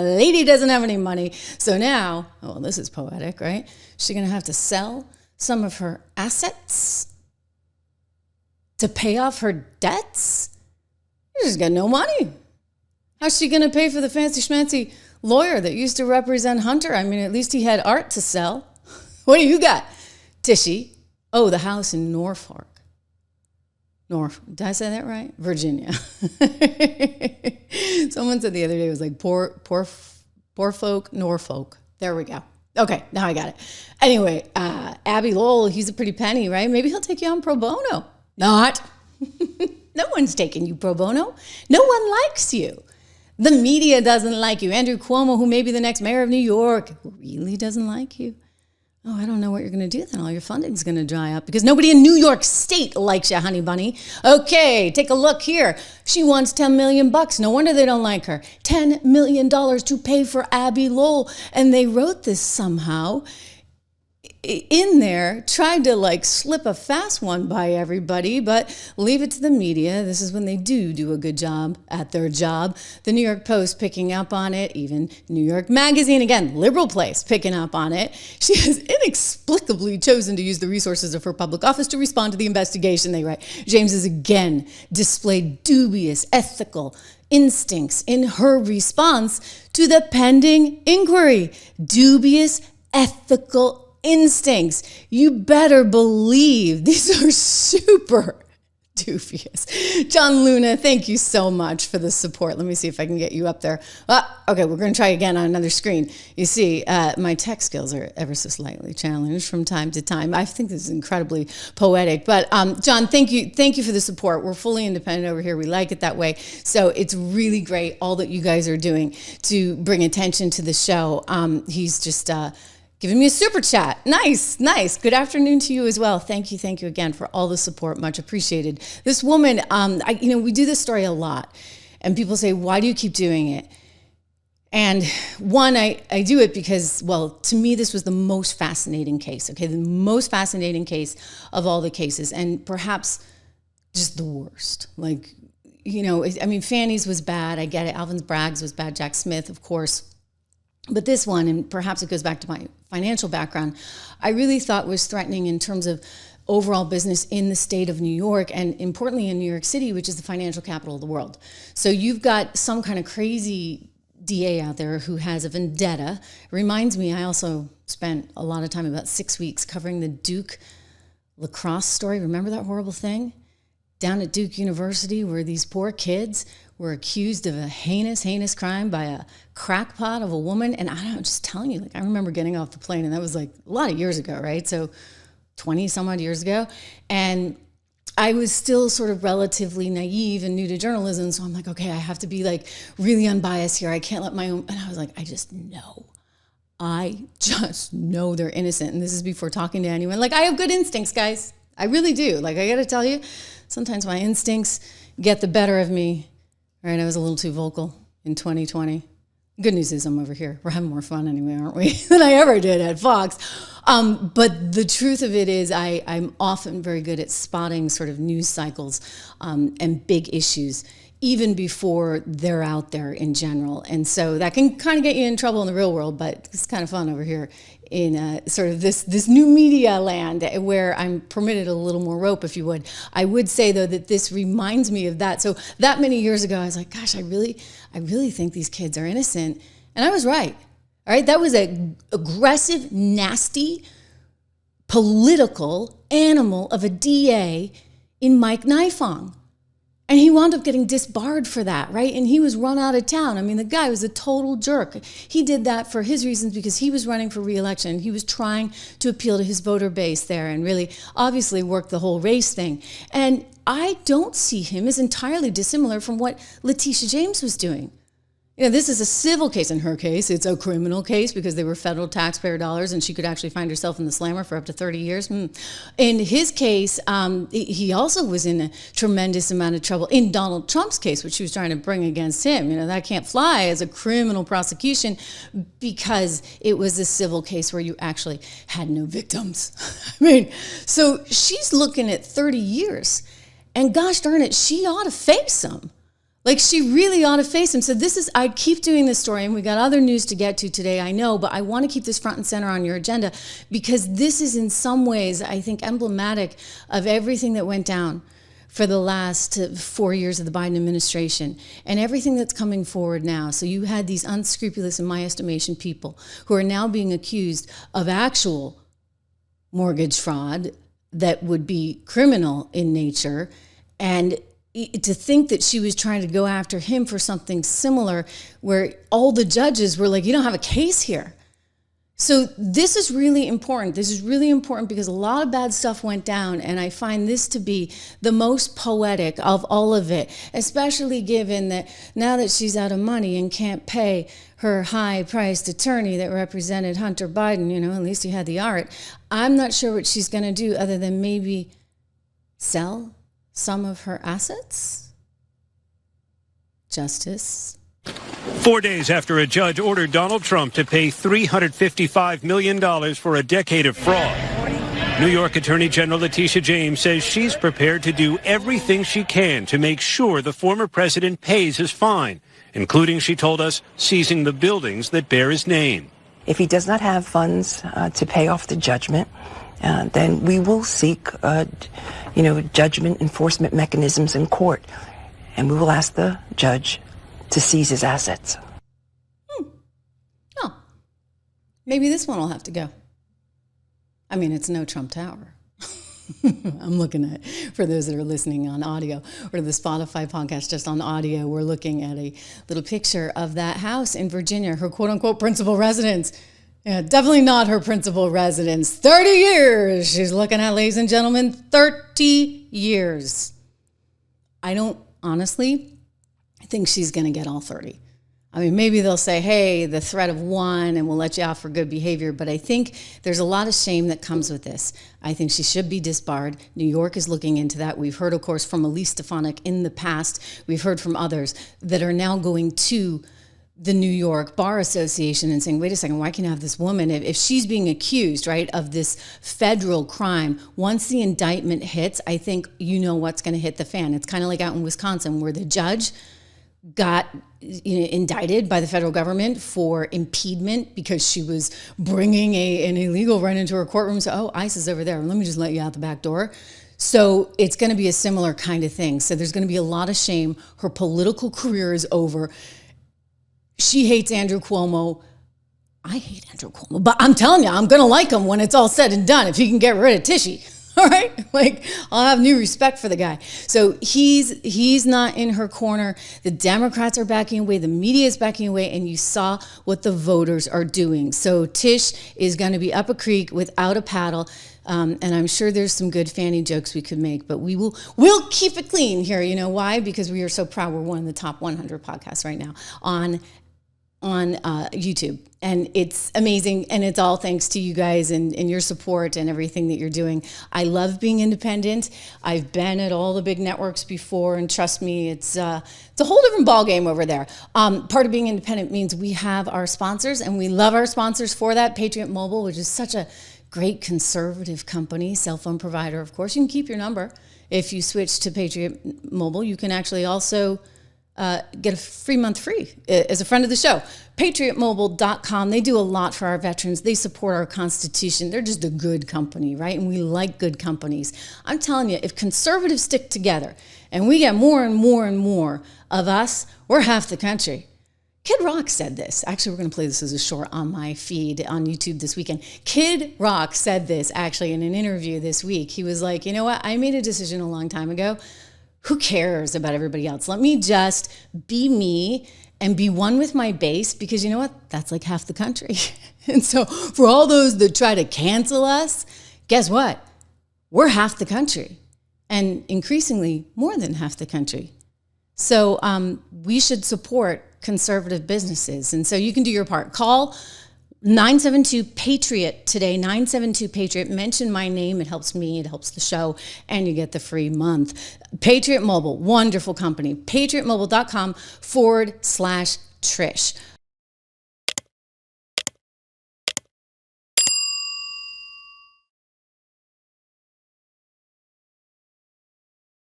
lady doesn't have any money. So now, oh, this is poetic, right? She's going to have to sell some of her assets to pay off her debts. She's got no money. How's she going to pay for the fancy schmancy lawyer that used to represent Hunter? I mean, at least he had art to sell. What do you got, Tishy? Oh, the house in Norfolk. Did I say that right? Virginia. Someone said the other day it was like poor folk, Norfolk. There we go. Okay, now I got it. Anyway, Abby Lowell, he's a pretty penny, right? Maybe he'll take you on pro bono. Not. No one's taking you pro bono. No one likes you. The media doesn't like you. Andrew Cuomo, who may be the next mayor of New York, really doesn't like you. Oh, I don't know what you're going to do then. All your funding's going to dry up because nobody in New York State likes you, honey bunny. Okay, take a look here. She wants $10 million. No wonder they don't like her. $10 million to pay for Abby Lowell. And they wrote this somehow in there, tried to like slip a fast one by everybody, but leave it to the media. This is when they do a good job at their job. The New York Post picking up on it, even New York Magazine, again, liberal place, picking up on it. She has inexplicably chosen to use the resources of her public office to respond to the investigation, they write. James has again displayed dubious ethical instincts in her response to the pending inquiry. Dubious ethical instincts. You better believe these are super dubious. John Luna, thank you so much for the support. Let me see if I can get you up there. Okay, we're going to try again on another screen. You see, my tech skills are ever so slightly challenged from time to time. I think this is incredibly poetic. But John, thank you for the support. We're fully independent over here. We like it that way. So it's really great all that you guys are doing to bring attention to the show. He's just giving me a super chat. Nice. Good afternoon to you as well. Thank you again for all the support. Much appreciated. This woman, we do this story a lot, and people say, why do you keep doing it? And one, I do it because, well, to me, this was the most fascinating case, okay? The most fascinating case of all the cases, and perhaps just the worst. Like, Fanny's was bad. I get it. Alvin Bragg's was bad. Jack Smith, of course. But this one, and perhaps it goes back to my financial background, I really thought was threatening in terms of overall business in the state of New York, and importantly in New York City, which is the financial capital of the world. So you've got some kind of crazy DA out there who has a vendetta. It reminds me, I also spent a lot of time, about 6 weeks, covering the Duke lacrosse story. Remember that horrible thing? Down at Duke University where these poor kids were accused of a heinous crime by a crackpot of a woman. And I'm just telling you, I remember getting off the plane, and that was a lot of years ago, right? So 20 some odd years ago. And I was still sort of relatively naive and new to journalism. So I'm like, okay, I have to be really unbiased here. I can't let my own, and I was like, I just know they're innocent. And this is before talking to anyone. I have good instincts, guys. I really do. I got to tell you, sometimes my instincts get the better of me. Right, I was a little too vocal in 2020. Good news is I'm over here. We're having more fun anyway, aren't we, than I ever did at Fox. But the truth of it is I'm often very good at spotting sort of news cycles and big issues, even before they're out there in general. And so that can kind of get you in trouble in the real world, but it's kind of fun over here in sort of this new media land where I'm permitted a little more rope, if you would. I would say, though, that this reminds me of that. So that many years ago, I was like, gosh, I really think these kids are innocent. And I was right. All right, that was an aggressive, nasty, political animal of a DA in Mike Nifong. And he wound up getting disbarred for that, right? And he was run out of town. I mean, the guy was a total jerk. He did that for his reasons because he was running for re-election. He was trying to appeal to his voter base there and really obviously work the whole race thing. And I don't see him as entirely dissimilar from what Letitia James was doing. This is a civil case. In her case, it's a criminal case because they were federal taxpayer dollars and she could actually find herself in the slammer for up to 30 years. In his case, he also was in a tremendous amount of trouble. In Donald Trump's case, which she was trying to bring against him, that can't fly as a criminal prosecution because it was a civil case where you actually had no victims. So she's looking at 30 years. And gosh darn it, she ought to face them. Like, she really ought to face him. So I keep doing this story, and we got other news to get to today, I know, but I want to keep this front and center on your agenda, because this is in some ways, I think, emblematic of everything that went down for the last 4 years of the Biden administration and everything that's coming forward now. So you had these unscrupulous, in my estimation, people who are now being accused of actual mortgage fraud that would be criminal in nature. And to think that she was trying to go after him for something similar, where all the judges were like, you don't have a case here. So this is really important. This is really important because a lot of bad stuff went down, and I find this to be the most poetic of all of it, especially given that now that she's out of money and can't pay her high-priced attorney that represented Hunter Biden, at least he had the art, I'm not sure what she's going to do other than maybe sell some of her assets? Justice. 4 days after a judge ordered Donald Trump to pay $355 million for a decade of fraud, New York Attorney General Letitia James says she's prepared to do everything she can to make sure the former president pays his fine, including, she told us, seizing the buildings that bear his name. If he does not have funds to pay off the judgment, then we will seek, judgment enforcement mechanisms in court, and we will ask the judge to seize his assets. Oh, maybe this one will have to go. I mean, it's no Trump Tower. I'm looking at, for those that are listening on audio or the Spotify podcast just on audio, we're looking at a little picture of that house in Virginia, her quote unquote principal residence. Yeah, definitely not her principal residence. 30 years she's looking at, ladies and gentlemen, 30 years. I don't honestly think she's going to get all 30. I mean, maybe they'll say, hey, the threat of 1 and we'll let you off for good behavior. But I think there's a lot of shame that comes with this. I think she should be disbarred. New York is looking into that. We've heard, of course, from Elise Stefanik in the past. We've heard from others that are now going to the New York Bar Association and saying, wait a second, why can't I have this woman? If she's being accused, right, of this federal crime, once the indictment hits, I think what's going to hit the fan. It's kind of like out in Wisconsin where the judge got indicted by the federal government for impediment because she was bringing an illegal right into her courtroom. So, ICE is over there. Let me just let you out the back door. So it's going to be a similar kind of thing. So there's going to be a lot of shame. Her political career is over. She hates Andrew Cuomo. I hate Andrew Cuomo, but I'm telling you, I'm going to like him when it's all said and done if he can get rid of Tishy. All right, I'll have new respect for the guy. So he's not in her corner. The Democrats are backing away. The media is backing away, and you saw what the voters are doing. So Tish is going to be up a creek without a paddle, and I'm sure there's some good Fanny jokes we could make, but we'll keep it clean here. You know why? Because we are so proud. We're one of the top 100 podcasts right now on YouTube. And it's amazing. And it's all thanks to you guys and your support and everything that you're doing. I love being independent. I've been at all the big networks before, and trust me, it's a whole different ballgame over there. Part of being independent means we have our sponsors, and we love our sponsors for that. Patriot Mobile, which is such a great conservative company, cell phone provider, of course. You can keep your number. If you switch to Patriot Mobile, you can actually also get a free month free as a friend of the show. PatriotMobile.com. They do a lot for our veterans. They support our Constitution. They're just a good company, right? And we like good companies. I'm telling you, if conservatives stick together and we get more and more and more of us, we're half the country. Kid Rock said this. Actually, we're going to play this as a short on my feed on YouTube this weekend. Kid Rock said this actually in an interview this week. He was like, you know what? I made a decision a long time ago. Who cares about everybody else? Let me just be me and be one with my base, because you know what? That's like half the country. And so for all those that try to cancel us, guess what? We're half the country, and increasingly more than half the country. So we should support conservative businesses. And so you can do your part. Call 972-PATRIOT today, 972-PATRIOT. Mention my name. It helps me. It helps the show. And you get the free month. Patriot Mobile, wonderful company. PatriotMobile.com/Trish.